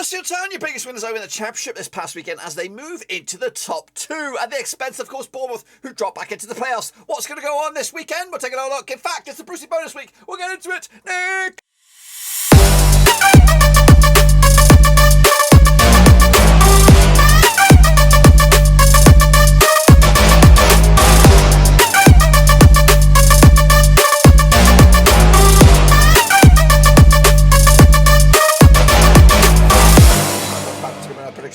Still turn your biggest winners over in the Championship this past weekend as they move into the top two at the expense, of course, Bournemouth, who drop back into the playoffs. What's going to go on this weekend? We'll take a look. In fact, it's the Brucey bonus week. We'll get into it. Nick!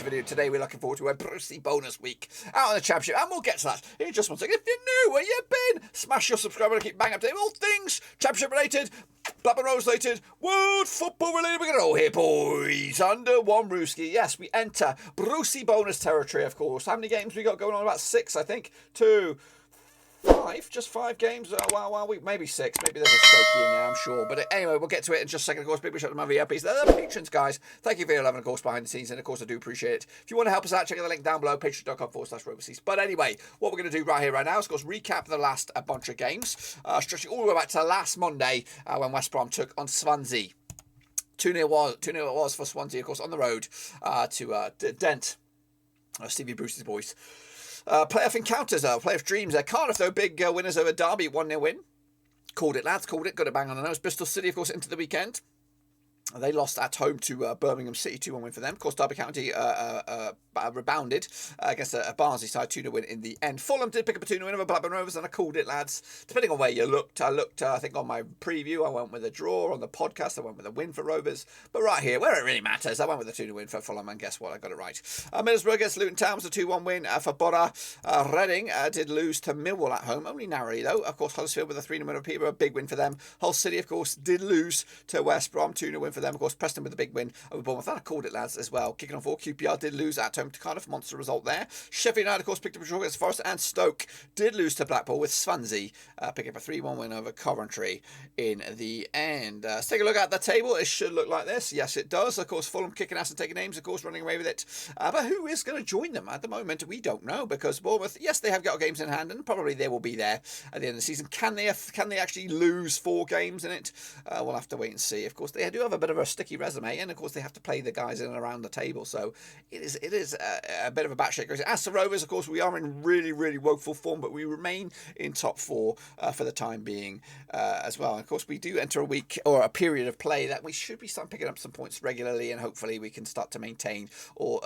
Video today. We're looking forward to a Brucey bonus week out on the Championship, and we'll get to that in just one second. If you're new, where you been, smash your subscribe and keep banging up to all things Championship related, Blackburn Rovers related, world football related. We're going to roll here, boys, under one Brewski. Yes, we enter Brucey bonus territory, of course. How many games we got going on? About 6, I think. 2, 5, just 5 games. Wow, maybe 6. Maybe there's a Stoke in there, I'm sure. But anyway, we'll get to it in just a second. Of course, big shout out to my VIPs. They're the patrons, guys. Thank you for your love and, of course, behind the scenes. And, of course, I do appreciate it. If you want to help us out, check out the link down below, patreon.com/Roverseas. But anyway, what we're going to do right here, right now is, of course, recap the last bunch of games. Stretching all the way back to last Monday when West Brom took on Swansea. 2-0 it was for Swansea, of course, on the road to dent Stevie Bruce's boys. Playoff encounters, playoff dreams. Cardiff, though, big winners over Derby, 1-0 win. Called it, lads, called it. Got it bang on the nose. Bristol City, of course, into the weekend. They lost at home to Birmingham City, 2-1 win for them. Of course, Derby County rebounded against a Barnsley side, 2-0 win in the end. Fulham did pick up a 2-0 win over Blackburn Rovers, and I called it, lads. Depending on where you looked, I think on my preview, I went with a draw. On the podcast, I went with a win for Rovers. But right here, where it really matters, I went with a 2-0 win for Fulham, and guess what? I got it right. Middlesbrough against Luton Town was a 2-1 win for Bora. Reading did lose to Millwall at home, only narrowly, though. Of course, Huddersfield with a 3-0 win over Peterbrough, a big win for them. Hull City, of course, did lose to West Brom, 2-0 win for them. Of course, Preston with a big win over Bournemouth. I called it, lads, as well. Kicking on 4, QPR did lose at home to Cardiff, monster result there. Sheffield United, of course, picked up a draw against Forest, and Stoke did lose to Blackpool, with Swansea picking up a 3-1 win over Coventry in the end. Let's take a look at the table. It should look like this. Yes, it does. Of course, Fulham kicking ass and taking names, of course, running away with it. But who is going to join them at the moment? We don't know, because Bournemouth, yes, they have got games in hand, and probably they will be there at the end of the season. Can they actually lose 4 games in it? We'll have to wait and see. Of course, they do have a bit of a sticky resume, and of course, they have to play the guys in and around the table, so it is a bit of a batshit. As for Rovers, of course, we are in really, really woeful form, but we remain in top 4 for the time being as well. And of course, we do enter a week or a period of play that we should be starting picking up some points regularly, and hopefully we can start to maintain or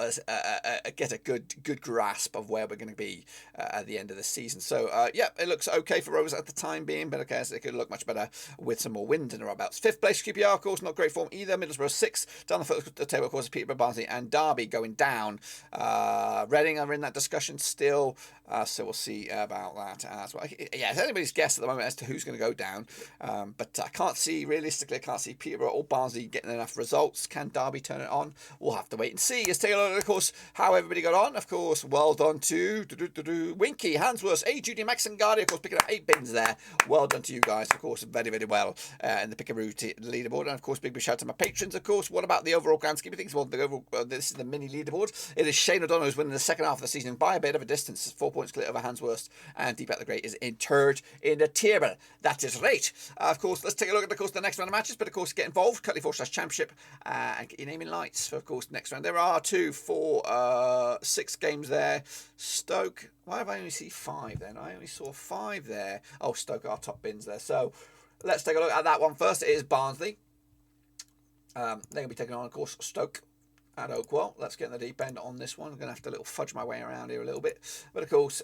get a good grasp of where we're going to be at the end of the season. So yeah, it looks okay for Rovers at the time being, but okay, so it could look much better with some more wind in our belts. 5th place QPR, of course, not great form either. Middlesbrough 6th, down the foot of the table, of course, Peterbrough, Barnsley and Derby going down. Reading are in that discussion still, so we'll see about that as well. Yeah, it's anybody's guess at the moment as to who's going to go down, but I can't see, realistically, I can't see Peterborough or Barnsley getting enough results. Can Derby turn it on? We'll have to wait and see. Let's take a look, of course, how everybody got on. Of course, well done to Winky, Hansworth, Judy, Max and Guardi, of course, picking up 8 bins there. Well done to you guys, of course, very, very well in the Peterbrough leaderboard. And of course, big shout out to my patrons, of course. What about the overall grand scheme of things? Well, the overall, this is the mini leaderboard. It is Shane O'Donnell who's winning the second half of the season by a bit of a distance, 4 points clear over Hansworth, and Deep at the Great is in third in the table. That is right. Of course, let's take a look at, of course, the next round of matches, but of course, get involved, Cutley4/Championship, and get your name in lights for, of course, next round. There are 2, 4, 6 games there. Stoke, why have I only seen 5 then? I only saw 5 there. Oh, Stoke are top bins there. So let's take a look at that one first. It is Barnsley. They're going to be taking on, of course, Stoke at Oakwell. Let's get in the deep end on this one. I'm going to have to fudge my way around here a little bit. But, of course,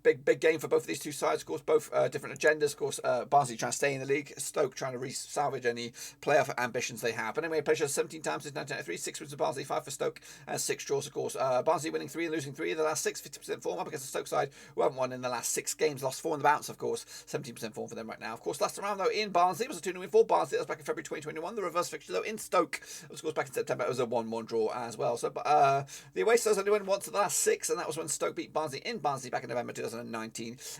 big game for both of these two sides. Of course, both different agendas. Of course, Barnsley trying to stay in the league. Stoke trying to salvage any playoff ambitions they have. But anyway, played 17 times since 1993. 6 wins for Barnsley, 5 for Stoke, and 6 draws, of course. Barnsley winning 3 and losing 3 of the last 6. 50% form up against the Stoke side, who haven't won in the last 6 games. Lost 4 in the bounce, of course. 17% form for them right now. Of course, last round, though, in Barnsley, it was a 2-0 win for Barnsley. That was back in February 2021. The reverse fixture, though, in Stoke, of course, back in September, it was a 1-1 draw as well. So the away sides only won once of the last 6, and that was when Stoke beat Barnsley in Barnsley back in November 2019.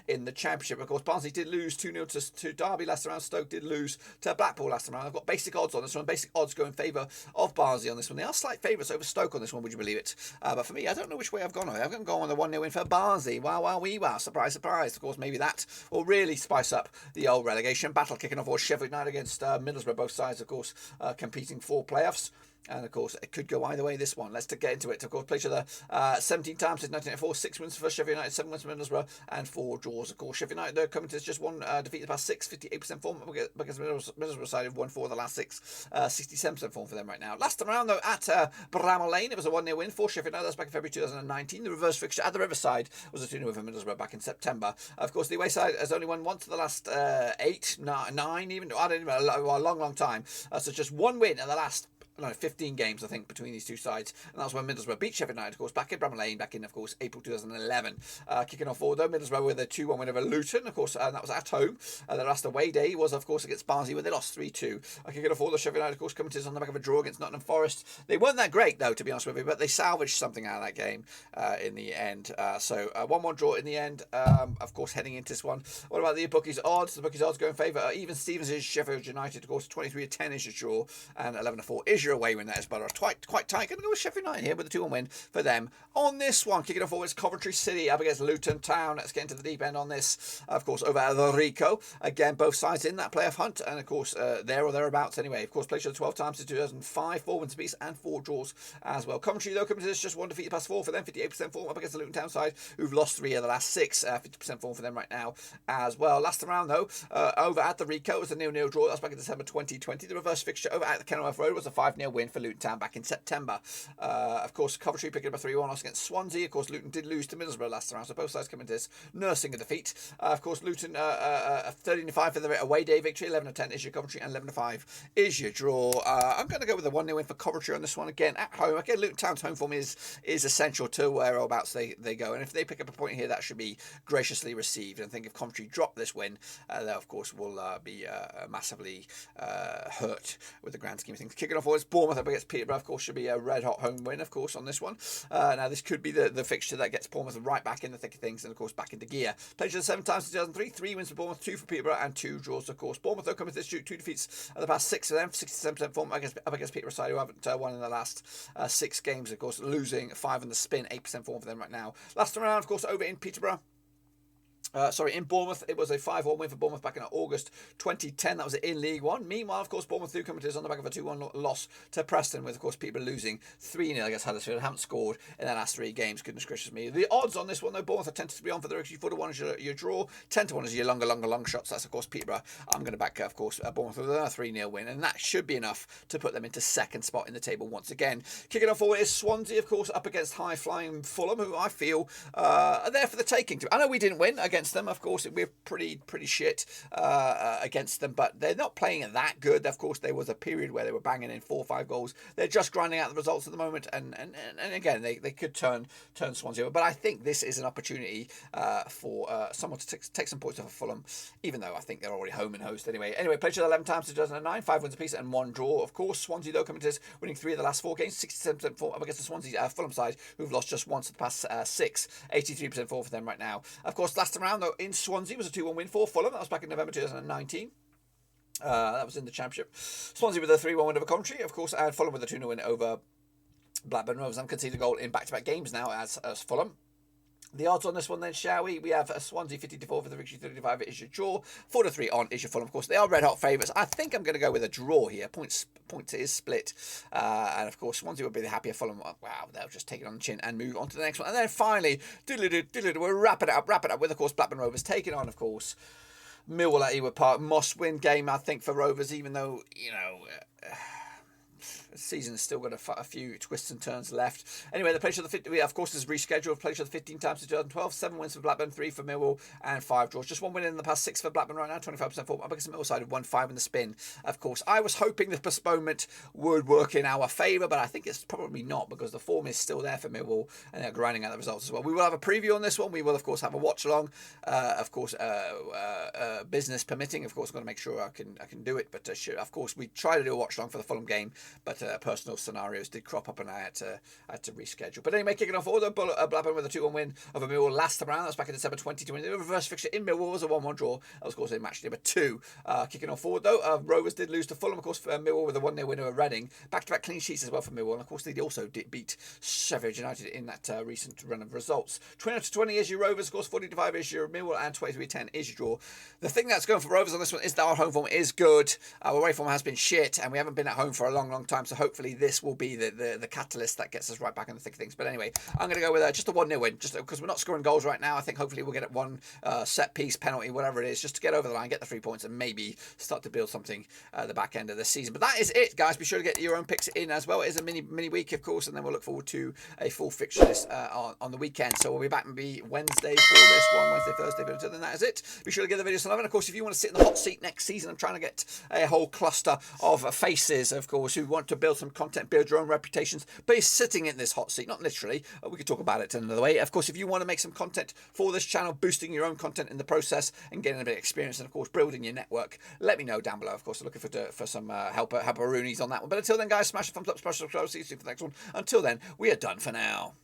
In the Championship. Of course, Barnsley did lose 2-0 to Derby last round. Stoke did lose to Blackpool last round. I've got basic odds on this one. Basic odds go in favour of Barnsley on this one. They are slight favourites over Stoke on this one, would you believe it? But for me, I don't know which way I've gone on it. I've gone on the 1-0 win for Barnsley. Wow. Surprise, surprise. Of course, maybe that will really spice up the old relegation battle. Kicking off, Sheffield United against Middlesbrough. Both sides, of course, competing for playoffs. And, of course, it could go either way, this one. Let's get into it. Of course, played each other 17 times since 1984. 6 wins for Sheffield United, 7 wins for Middlesbrough, and 4 draws. Of course, Sheffield United, though, coming to just one defeat in the past 6, 58% form against Middlesbrough side of 1-4 the last 6, 67% form for them right now. Last time around, though, at Bramall Lane, it was a 1-0 win for Sheffield United. That's back in February 2019. The reverse fixture at the Riverside was a 2-0 win for Middlesbrough back in September. Of course, the away side has only won once in the last 8, 9, even, I don't even know, a long time. So just one win in the last 15 games, I think, between these two sides. And that was when Middlesbrough beat Sheffield United, of course, back at Bramall Lane, back in, of course, April 2011. Kicking off forward, though, Middlesbrough with a 2-1 win over Luton, of course, and that was at home. The last away day was, of course, against Barnsley, where they lost 3-2. Kicking off forward, Sheffield United, of course, coming to us on the back of a draw against Nottingham Forest. They weren't that great, though, to be honest with you, but they salvaged something out of that game in the end. So, 1-1 draw in the end, of course, heading into this one. What about the bookies' odds? The bookies' odds go in favour. Even Stevens is Sheffield United, of course, 23-10 is your draw, and 11-4 is your away win. That is Borough. Quite tight. Going to go with Sheffield United here with a 2-1 win for them. On this one, kicking off forward, it's Coventry City up against Luton Town. Let's get into the deep end on this. Of course, over at the Rico. Again, both sides in that playoff hunt, and of course, there or thereabouts anyway. Of course, played 12 times since 2005, 4 wins apiece and 4 draws as well. Coventry, though, coming to this, just 1 defeat past 4 for them, 58% form up against the Luton Town side, who've lost 3 of the last 6, 50% form for them right now as well. Last time round, though, over at the Rico, it was a 0-0 draw. That was back in December 2020. The reverse fixture over at the Kenilworth Road was a 5-0 win for Luton Town back in September. Of course, Coventry picking up a 3-1 against Swansea. Of course, Luton did lose to Middlesbrough last time, so both sides coming to this nursing a defeat. Of course, Luton 13-5 for the away day victory. 11-10 is your Coventry, and 11-5 is your draw. I'm going to go with a 1-0 win for Coventry on this one again at home. Again, Luton Town's home form is essential to whereabouts they go, and if they pick up a point here, that should be graciously received. And I think if Coventry drop this win, they of course will be massively hurt with the grand scheme of things. Kicking off forwards, Bournemouth up against Peterbrough, of course, should be a red hot home win, of course, on this one. Now, this could be the fixture that gets Bournemouth right back in the thick of things, and of course, back into gear. Played 7 times in 2003, 3 wins for Bournemouth, 2 for Peterborough, and 2 draws, of course. Bournemouth, though, coming to this 2 defeats of the past 6 of them, 67% form up against Peterborough side, who haven't won in the last 6 games, of course, losing 5 on the spin, 8% form for them right now. Last time around, of course, over in Peterborough. In Bournemouth, it was a 5-1 win for Bournemouth back in August 2010. That was in League One. Meanwhile, of course, Bournemouth do come to us on the back of a 2-1 loss to Preston, with, of course, Peterborough losing 3-0 against Huddersfield. Haven't scored in their last 3 games. Goodness gracious me. The odds on this one, though, Bournemouth are 10 to 3 on for the rookie. 4-1 is your draw. 10-1 is your long shots. That's, of course, Peterborough. I'm going to back, of course, Bournemouth with another 3-0 win, and that should be enough to put them into second spot in the table once again. Kicking off forward is Swansea, of course, up against high-flying Fulham, who I feel are there for the taking. I know we didn't win against them, of course. We're pretty shit against them, but they're not playing that good. Of course, there was a period where they were banging in 4 or 5 goals. They're just grinding out the results at the moment, and again, they could turn Swansea over. But I think this is an opportunity for someone to take some points off of Fulham, even though I think they're already home and host anyway. Anyway, played 11 times in 2009, 5 wins apiece and 1 draw. Of course, Swansea, though, coming to this, winning 3 of the last 4 games, 67% form up against the Swansea Fulham side, who've lost just once in the past 6, 83% form for them right now. Of course, last time around, though, in Swansea was a 2-1 win for Fulham. That was back in November 2019. That was in the Championship. Swansea with a 3-1 win over Coventry, of course, and Fulham with a 2-0 win over Blackburn Rovers. I'm conceding a goal in back-to-back games now as Fulham. The odds on this one then, shall we? We have a Swansea 50-4 for the victory, 35 is your draw, 4-3 on is your Fulham. Of course, they are red hot favourites. I think I'm going to go with a draw here. Points is split, and of course, Swansea would be the happier. Fulham, wow, they'll just take it on the chin and move on to the next one. And then finally, we're wrapping it up with, of course, Blackburn Rovers taking on, of course, Millwall at Ewood Park. Must-win game, I think, for Rovers, even though, the season's still got a few twists and turns left. Anyway, the place of the 50, of course, is rescheduled. Place of the 15 times since 2012. 7 wins for Blackburn, 3 for Millwall, and 5 draws. Just 1 win in the past 6 for Blackburn right now. 25% form up against the Millwall side of 1-5 in the spin. Of course, I was hoping the postponement would work in our favour, but I think it's probably not, because the form is still there for Millwall, and they're grinding out the results as well. We will have a preview on this one. We will, of course, have a watch along. Business permitting, of course, I'm going to make sure I can do it. But of course, we try to do a watch along for the Fulham game, but personal scenarios did crop up, and I had to reschedule. But anyway, kicking off order, Blackburn with a 2-1 win over Millwall last time around. That was back in December 2020. The reverse fixture in Millwall was a 1-1 draw. That was, of course, in match number 2. Kicking off forward, though, Rovers did lose to Fulham. Of course, Millwall with a 1-0 win over Reading. Back-to-back clean sheets as well for Millwall. And, of course, they also did beat Sheffield United in that recent run of results. 20-20 is your Rovers, of course. 40-5 is your Millwall, and 23-10 is your draw. The thing that's going for Rovers on this one is that our home form is good. Our away form has been shit, and we haven't been at home for a long time. So hopefully this will be the catalyst that gets us right back in the thick of things. But anyway, I'm going to go with just a 1-0 win, just because we're not scoring goals right now. I think hopefully we'll get it one set piece, penalty, whatever it is, just to get over the line, get the 3 points, and maybe start to build something at the back end of the season. But that is it, guys. Be sure to get your own picks in as well. It is a mini week, of course, and then we'll look forward to a full fixture list on the weekend. So we'll be back maybe Wednesday for this one, Wednesday, Thursday. But until then, that is it. Be sure to give the video some love. And of course, if you want to sit in the hot seat next season, I'm trying to get a whole cluster of faces, of course, who want to build some content, build your own reputations, be sitting in this hot seat. Not literally. We could talk about it another way. Of course, if you want to make some content for this channel, boosting your own content in the process and getting a bit of experience, and of course, building your network, let me know down below. Of course, I'm looking for some helperoonies on that one. But until then, guys, smash a thumbs up, smash a subscribe. See you soon for the next one. Until then, we are done for now.